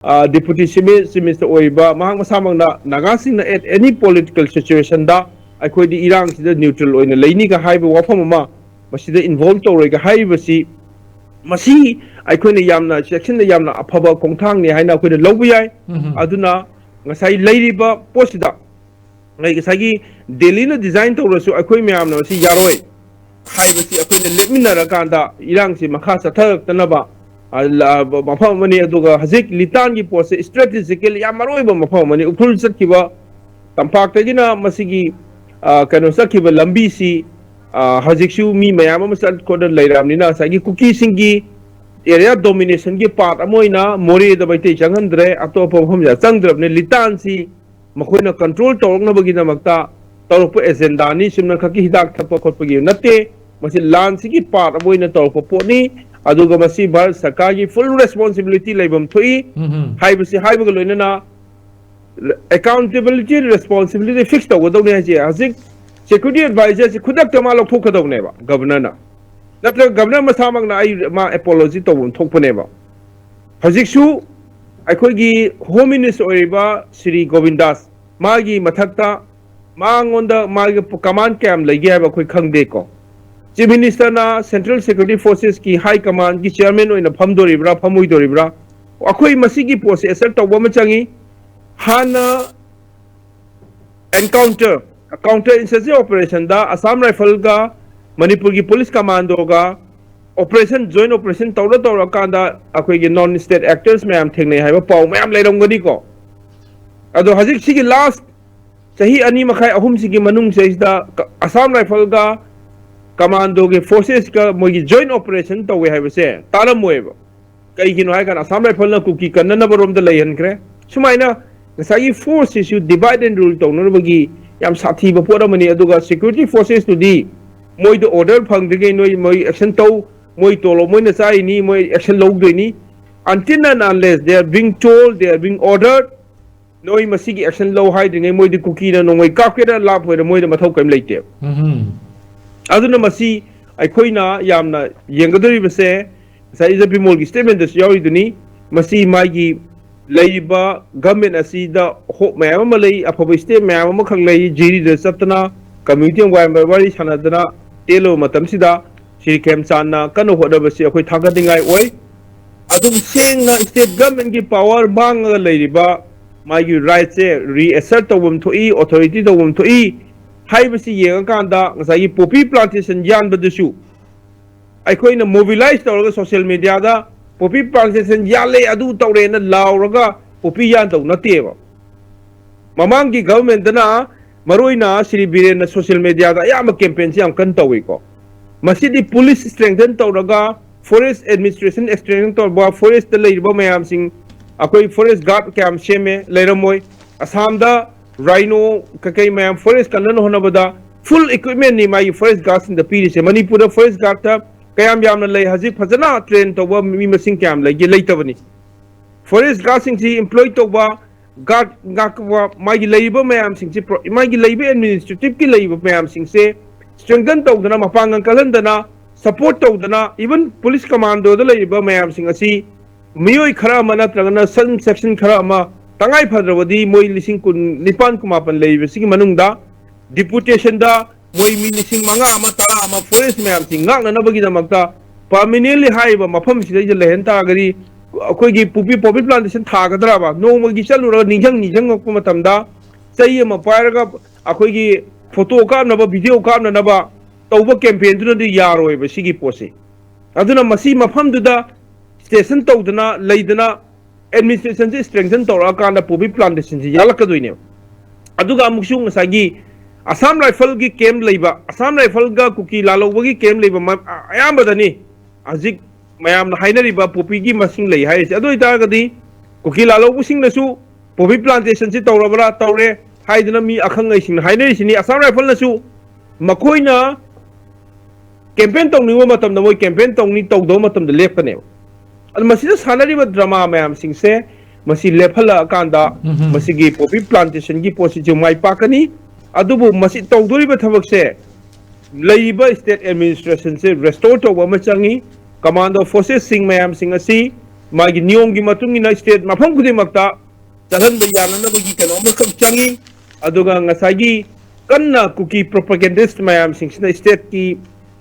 Deputy Chief Minister Oiba, Mahang Masamang Nagasing at any political situation da, I could the Iran the neutral in the Lainika Hive Wafama, Masida involved or a Hivasi, Masi, I couldn't Yamna, section the Yamna, a Paba Kongtang, Haina could the Lobi, Aduna, Masai Ladyba, Posida. Like Sagi, Delina design to Rasu, Aquimiam, see Yaroi, Hivasi, a couldn't let me Narakanda, Iran, Makasa, Thanaba. Mapamani aduga hazik litan gi pose strategically yamaroi ba mapamani ukhul sakhiba tampakagina masigi kano sakhiba lambi si haziksu mi mayam masal koda leiramnina sagi kuki singi area domination gi part amoina mori da baite changandre atopa homja changdrabne litan si makoina control torna bagina makta torpo agenda ni simna khaki hidak thapa khotpagi natte masi lan si gi part amoina torpo poni aduga masi Bharat Sarkar ki full responsibility laibam thui haibasi haibaga loinana accountability responsibility fixed tawdo ne haji hazik security advisor si khudak tama lok thokadaw ne ba governor na natra governor masamang na ai ma apology tawum thokpane ba hazik su aikoi gi home minister oiba Sri Govindas magi mathakta mangonda magi command cam lagi ba khoi khangde ko Chief Minister na Central Security Forces ki High Command ki Chairman oina phamdoribra phamuidoribra akhoi masigi post assert tawba machangi hana encounter counter insurgency operation da Assam Rifle ga Manipur ki Police Commando ga operation joint operation tawra kanda akhoi gi non state actors mayam thengnei haiba paw mayam leirongani ko ado hazik sigi last sahi ani makhai ahum sigi manung seisda Assam Rifle ga Commando के forces का मोगी joint operation तो वे है वैसे तारम हुए वो कई की नोए का असम राइफल ना कुकी करना ना बरोम द लेयन करे सुमाई ना नसाई forces you divide and rule तो नोर बगी याम साथी बपोरा मनी अदुगा security forces तो दी मोई द order फंग दिगे नोई मोई action तो मोई तोलो मोई नसाई नी मोई action लोग दे नी until and unless they are being told they are being ordered नोई मसी की action लो हाई दिगे मोई द कुकी ना नोई काफेरा लाभ हुए मोई द मथौ कम लेते aduna masi aikoina yamna yengadori base sai is a bimol gi statement das yawi duni masi magi leiba government asi da ho mayam malai aphaba state mayam ma khang lei jiri da saptana community environment wari sanadana telo matam sida shri kem channa kanu hoda base akoi thagadingai oi adum sengna state government gi power bang leiba magi right se reassert tawum thoi authority tawum thoi Haibasi Yanganda, Sai Poppy plantation Yan Badusu. I coin a mobilized or social media, da Poppy plantation Yale Adu Taurena Lauraga, Poppy Yanto, Nateva. Mamangi government dana, Maruina, Sri Biren, social media, Yama campaigns Yam Kantawiko. Masidi police strengthened Tauraga, forest administration strengthened Torba, forest the labor mayam sing, Akoi forest guard cam sheme, Leramoy, Asamda. Rhino, Kakai Mam, Forest Kanan Honabada, full equipment ni my forest guards in the PDC, Manipur forest guard, Kayam Yam Lay Hazip Hazana train to one missing cam like later. Forest guarding the employed to guard Gakwa, my labor mayam sing, my labor administrative labor mayam sing say, strengthen to the Namapang Kalandana, support to the even police commando the labor mayam sing a sea, Mio Karamana Tragana, Southern section Karama. Tangai Padrawadi, Moi Lissing Kun Nipan Kumapan Lay, Sing Manungda, deputation da, Moi Minising Manga, Matara, Ma Forest Mam Sing, Nabagina Magda, permanently high, Mapam Lehenta Gari, Kogi Pupi Poppy Plantation Tagadrava, no Magisal or Nijang of Kumatamda, say a paragraph, a Kogi photo card number, video card number, over campaign to the Yaro, Sigi Posse. Aduna Masima Pamduda, Station Todana, Laydana. Administration strengthen Torakanda Pubi plantation Yalakaduino. Aduga Mushung Sagi, Assam Rifle gi came labor, Assam Rifle ga Kuki Lalo Wagi came labor, I am Badani, Azik Mayam Hainariba Pupigi Masing Lay, Adu Itagadi, Kuki Lalo Wishing the Su, Pubi plantation Torabra, Tore, Haidanami, Akangation, Hainari, Assam Rifle Nasu, Makoina, campaign tong Niwamatam, the way campaign tong ni Togdomatam the left canal. And Masida Sanari with drama, ma'am, sing say, Masi Lepala Kanda, Masigi Poppy plantation, gi position my pakani, Adubu Masi Togduri but have say, Labor State Administration say, restore to Wamachangi, Commando Forces sing ma'am sing a sea, मागी नियम की मतुंगिना state मफम खुदिमक्ता चलहनबा याननबगी कनोमखक चंगी अदुगा ngसागी कन्ना cookie propagandist ma'am सिंगसिना state की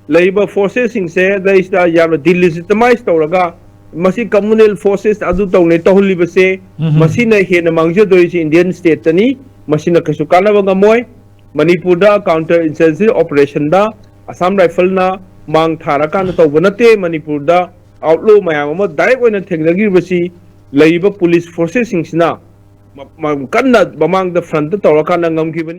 labour forces सिंगसे दैसदा याम डिलिजिटमाइज तौरगा मसी communal forces अदु तौने तहुलिबसे मसीना हेना मांगजदोइसि Indian state तनी मसीना कसु कानबा गमोय मणिपुर दा काउंटर इंसर्जेंसी ऑपरेशन दा असम राइफल ना मांग थारा कान तौबा नते मणिपुर दा आउटलो मैम अमा डायरेक्ट ओइना थेंगनगिबसी लेबर पुलिस फोर्सेस सिंगसिना कन्ना बमांग दा फ्रंट तौरका नंगमखिबनी